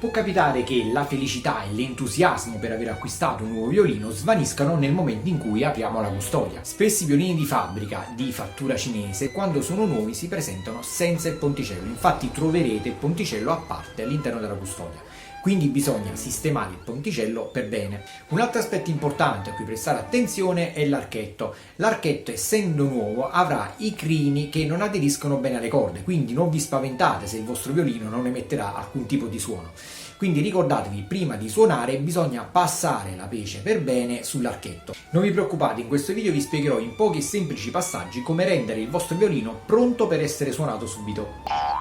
Può capitare che la felicità e l'entusiasmo per aver acquistato un nuovo violino svaniscano nel momento in cui apriamo la custodia. Spesso i violini di fabbrica di fattura cinese, quando sono nuovi, si presentano senza il ponticello, infatti troverete il ponticello a parte all'interno della custodia. Quindi bisogna sistemare il ponticello per bene. Un altro aspetto importante a cui prestare attenzione è l'archetto. L'archetto, essendo nuovo, avrà i crini che non aderiscono bene alle corde, quindi non vi spaventate se il vostro violino non emetterà alcun tipo di suono. Quindi ricordatevi, prima di suonare bisogna passare la pece per bene sull'archetto. Non vi preoccupate, in questo video vi spiegherò in pochi e semplici passaggi come rendere il vostro violino pronto per essere suonato subito.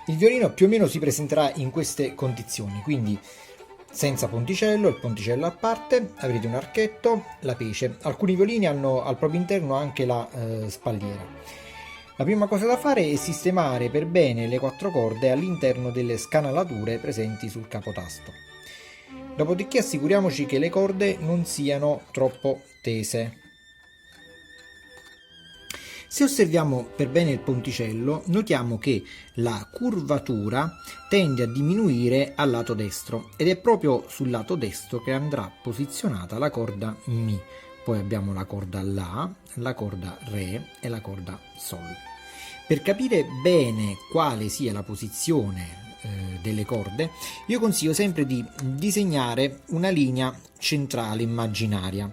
Il violino più o meno si presenterà in queste condizioni, quindi senza ponticello, il ponticello a parte, avrete un archetto, la pece. Alcuni violini hanno al proprio interno anche la spalliera. La prima cosa da fare è sistemare per bene le 4 corde all'interno delle scanalature presenti sul capotasto. Dopodiché assicuriamoci che le corde non siano troppo tese. Se osserviamo per bene il ponticello, notiamo che la curvatura tende a diminuire al lato destro ed è proprio sul lato destro che andrà posizionata la corda Mi. Poi abbiamo la corda La, la corda Re e la corda Sol. Per capire bene quale sia la posizione delle corde, io consiglio sempre di disegnare una linea centrale immaginaria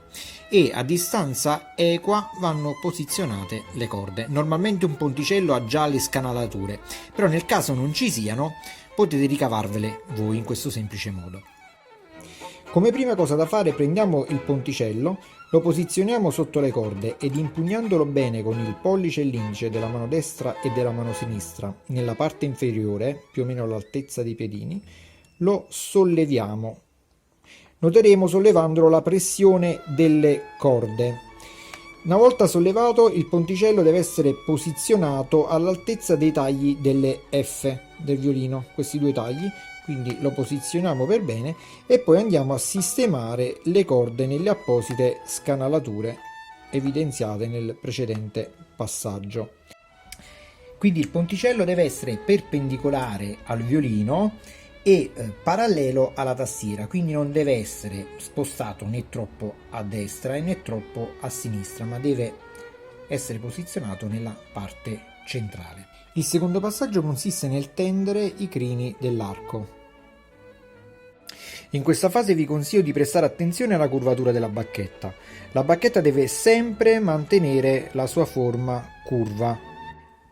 e a distanza equa vanno posizionate le corde. Normalmente un ponticello ha già le scanalature, però nel caso non ci siano potete ricavarvele voi in questo semplice modo. Come prima cosa da fare, prendiamo il ponticello, lo posizioniamo sotto le corde ed impugnandolo bene con il pollice e l'indice della mano destra e della mano sinistra nella parte inferiore, più o meno all'altezza dei piedini, lo solleviamo. Noteremo sollevandolo la pressione delle corde. Una volta sollevato, il ponticello deve essere posizionato all'altezza dei tagli delle F del violino, questi 2 tagli. Quindi lo posizioniamo per bene e poi andiamo a sistemare le corde nelle apposite scanalature evidenziate nel precedente passaggio. Quindi il ponticello deve essere perpendicolare al violino e parallelo alla tastiera, quindi non deve essere spostato né troppo a destra né troppo a sinistra, ma deve essere posizionato nella parte centrale. Il secondo passaggio consiste nel tendere i crini dell'arco. In questa fase vi consiglio di prestare attenzione alla curvatura della bacchetta. La bacchetta deve sempre mantenere la sua forma curva.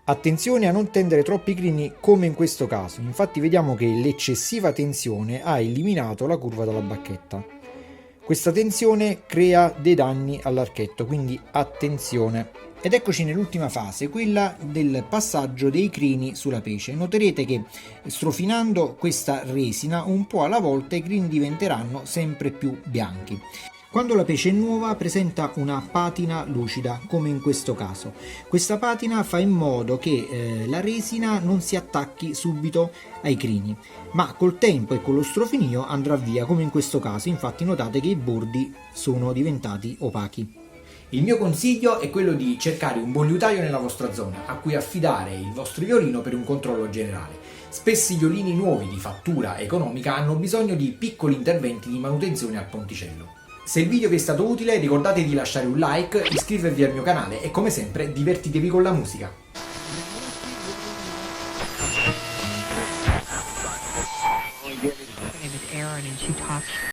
Attenzione a non tendere troppi crini come in questo caso, infatti vediamo che l'eccessiva tensione ha eliminato la curva dalla bacchetta. Questa tensione crea dei danni all'archetto, quindi attenzione. Ed eccoci nell'ultima fase, quella del passaggio dei crini sulla pece. Noterete che strofinando questa resina un po' alla volta i crini diventeranno sempre più bianchi. Quando la pece è nuova presenta una patina lucida, come in questo caso. Questa patina fa in modo che la resina non si attacchi subito ai crini, ma col tempo e con lo strofinio andrà via, come in questo caso. Infatti notate che i bordi sono diventati opachi. Il mio consiglio è quello di cercare un buon liutaio nella vostra zona, a cui affidare il vostro violino per un controllo generale. Spesso i violini nuovi di fattura economica hanno bisogno di piccoli interventi di manutenzione al ponticello. Se il video vi è stato utile, ricordate di lasciare un like, iscrivervi al mio canale e come sempre divertitevi con la musica.